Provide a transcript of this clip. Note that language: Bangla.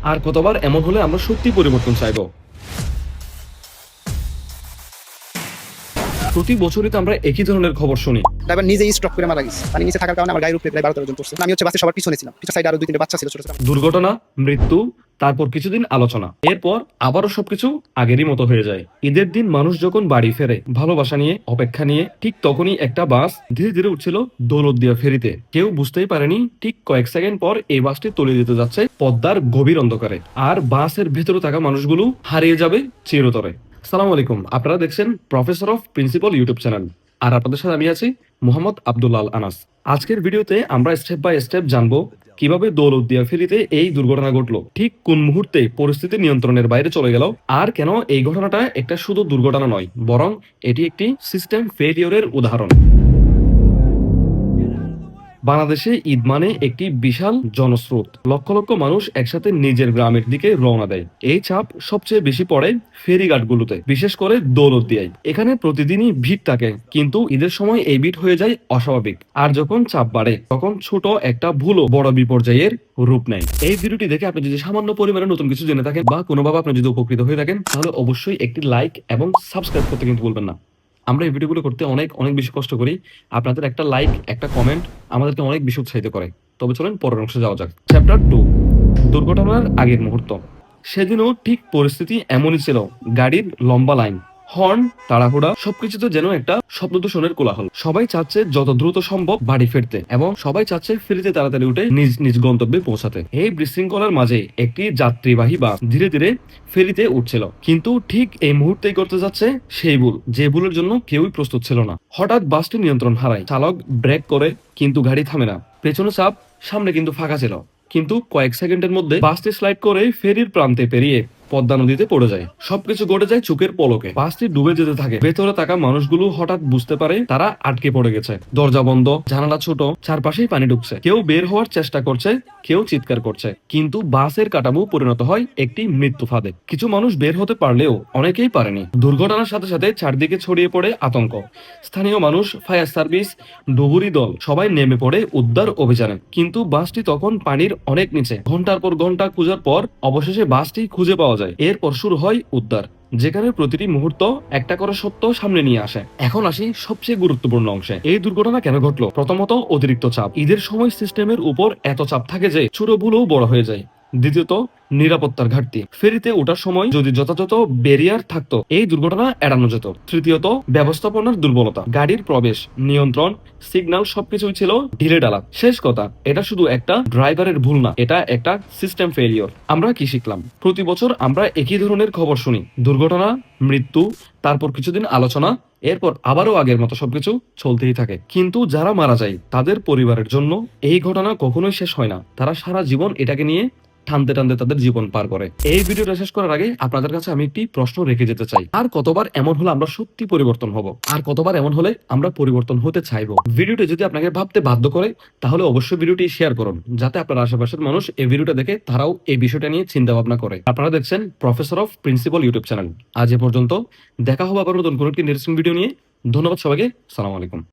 আর কতবার এমন হলে আমরা সত্যি পরিবর্তন চাইবো? প্রতি বছরই তো আমরা একই ধরনের খবর শুনি। ড্রাইভার নিজেই স্ট্রোক করে মারা গেছে। পানি নিচে থাকার কারণে আমার গায়ের উপরে প্রায় 12-13 জন পড়ছে। আমি হচ্ছে বাসে সবার পিছনে ছিলাম। পিছনের সাইডে আরো 2-3টা বাচ্চা ছিল ছোট ছোট। দুর্ঘটনা, মৃত্যু, তারপর কিছুদিন আলোচনা, এরপর আবারও সবকিছু আগেরই মতো হয়ে যায়। ঈদের দিন মানুষ যখন বাড়ি ফেরে ভালোবাসা নিয়ে, অপেক্ষা নিয়ে, ঠিক তখনই একটা বাস ধীরে ধীরে উঠছিল দৌলতদিয়া ফেরিতে। কেউ বুঝতেই পারেনি ঠিক কয়েক সেকেন্ড পর এই বাসটি তলিয়ে যেতে যাচ্ছে পদ্মার গভীর অন্ধকারে, আর বাসের ভেতরে থাকা মানুষগুলো হারিয়ে যাবে চিরতরে। সালাম আলাইকুম, আপনারা দেখছেন professor of principal YouTube channel, আর আপনাদের সাথে আমি আছি মোহাম্মদ আব্দুল্লাহ আল আনাস। আজকের ভিডিওতে আমরা স্টেপ বাই স্টেপ জানবো কিভাবে দৌলতদিয়া ফেরিতে এই দুর্ঘটনা ঘটলো, ঠিক কোন মুহূর্তে পরিস্থিতি নিয়ন্ত্রণের বাইরে চলে গেল, আর কেন এই ঘটনাটা একটা শুধু দুর্ঘটনা নয়, বরং এটি একটি সিস্টেম ফেলিওরের উদাহরণ। বাংলাদেশে ঈদ মানে একটি বিশাল জনস্রোত, লক্ষ লক্ষ মানুষ একসাথে নিজের গ্রামের দিকে রওনা দেয়। এই চাপ সবচেয়ে বেশি পড়ে ফেরিঘাটগুলোতে, বিশেষ করে দৌলতদিয়ায়। এখানে প্রতিদিনই ভিড় থাকে, কিন্তু ঈদের সময় এই ভিড় হয়ে যায় অস্বাভাবিক। আর যখন চাপ বাড়ে তখন ছোট একটা ভুলও বড় বিপর্যয়ের রূপ নেয়। এই ভিডিওটি দেখে আপনি যদি সামান্য পরিমাণে নতুন কিছু জেনে থাকেন বা কোনোভাবে আপনি যদি উপকৃত হয়ে থাকেন, তাহলে অবশ্যই একটি লাইক এবং সাবস্ক্রাইব করতে কিন্তু ভুলবেন না। আমরা এই ভিডিওগুলো করতে অনেক অনেক বেশি কষ্ট করি। আপনাদের একটা লাইক, একটা কমেন্ট আমাদেরকে অনেক বেশি উৎসাহিত করে। তবে চলেন পরের অংশে যাওয়া যাক। চ্যাপ্টার 2, দুর্ঘটনার আগের মুহূর্ত। সেদিনও ঠিক পরিস্থিতি এমনই ছিল। গাড়ির লম্বা লাইন, হর্ন, তাড়াহুড়া, সবকিছুতে যেন একটা শব্দদূষণের কোলাহল। সবাই চাচ্ছে যত দ্রুত সম্ভব বাড়ি ফিরতে, এবং সবাই চাচ্ছে ফেরিতে তাড়াতাড়ি উঠে নিজ নিজ গন্তব্যে পৌঁছাতে। এই বিশৃঙ্খলার মাঝে একটি যাত্রীবাহী বাস ধীরে ধীরে ফেরিতে উঠছিল, কিন্তু ঠিক এই মুহূর্তেই করতে যাচ্ছে সেই ভুল, যে ভুলের জন্য কেউই প্রস্তুত ছিল না। হঠাৎ বাসটি নিয়ন্ত্রণ হারায়। চালক ব্রেক করে, কিন্তু গাড়ি থামে না। পেছনে চাপ, সামনে কিন্তু ফাঁকা ছিল। কিন্তু কয়েক সেকেন্ডের মধ্যে বাসটি স্লাইড করে ফেরির প্রান্তে পেরিয়ে পদ্মা নদীতে পড়ে যায়। সবকিছু ঘটে যায় চোখের পলকে। বাসটি ডুবে যেতে থাকে। ভেতরে থাকা মানুষগুলো হঠাৎ বুঝতে পারে তারা আটকে পড়ে গেছে। দরজা বন্ধ, জানালা ছোট, চারপাশেই পানি ঢুকছে। কেউ বের হওয়ার চেষ্টা করছে, কেউ চিৎকার করছে, কিন্তু বাসের কাঠামো পরিণত হয় একটি মৃত্যু ফাঁদে। কিছু মানুষ বের হতে পারলেও অনেকেই পারেনি। দুর্ঘটনার সাথে সাথে চারদিকে ছড়িয়ে পড়ে আতঙ্ক। স্থানীয় মানুষ, ফায়ার সার্ভিস, ডুবুরি দল সবাই নেমে পড়ে উদ্ধার অভিযানে, কিন্তু বাসটি তখন পানির অনেক নিচে। ঘন্টার পর ঘন্টা খোঁজার পর অবশেষে বাসটি খুঁজে পাওয়া যায়। এরপর শুরু হয় উদ্ধার, যেখানে প্রতিটি মুহূর্ত একটা করে সত্য সামনে নিয়ে আসে। এখন আসি সবচেয়ে গুরুত্বপূর্ণ অংশে। এই দুর্ঘটনা কেন ঘটলো? প্রথমত, অতিরিক্ত চাপ। ঈদের সময় সিস্টেমের উপর এত চাপ থাকে যে ছোট ভুলও বড় হয়ে যায়। দ্বিতীয়ত, নিরাপত্তার ঘাটতি। ফেরিতে ওঠার সময় যদি যথাযথ ব্যারিয়ার থাকতো, এই দুর্ঘটনা এড়ানো যেত। তৃতীয়ত, ব্যবস্থাপনার দুর্বলতা। গাড়ির প্রবেশ, নিয়ন্ত্রণ, সিগন্যাল সবকিছুই ছিল ঢিলে ঢালা। শেষ কথা, এটা শুধু একটা ড্রাইভারের ভুল না, এটা একটা সিস্টেম ফেলিওর। আমরা কি শিখলাম? প্রতি বছর আমরা একই ধরনের খবর শুনি, দুর্ঘটনা, মৃত্যু, তারপর কিছুদিন আলোচনা, এরপর আবারও আগের মতো সবকিছু চলতেই থাকে। কিন্তু যারা মারা যায় তাদের পরিবারের জন্য এই ঘটনা কখনোই শেষ হয় না। তারা সারা জীবন এটাকে নিয়ে টানতে টানতে তাদের জীবন পার করে। এই ভিডিওটা শেষ করার আগে আপনাদের কাছে আমি একটি প্রশ্ন রেখে যেতে চাই। আর কতবার এমন হলে আমরা সত্যি পরিবর্তন হব? আর কতবার এমন হলে আমরা পরিবর্তন হতে চাইবো? ভিডিওটি যদি আপনাকে ভাবতে বাধ্য করে, তাহলে অবশ্যই ভিডিওটি শেয়ার করুন, যাতে আপনার আশেপাশের মানুষ এই ভিডিওটা দেখে তারাও এই বিষয়টা নিয়ে চিন্তা ভাবনা করে। আপনারা দেখছেন professor of principal YouTube channel. আজ এ পর্যন্ত। দেখা হবে আবার নতুন কোনো একটি ইন্টারেস্টিং ভিডিও নিয়ে। ধন্যবাদ সবাইকে। সালাম আলাইকুম।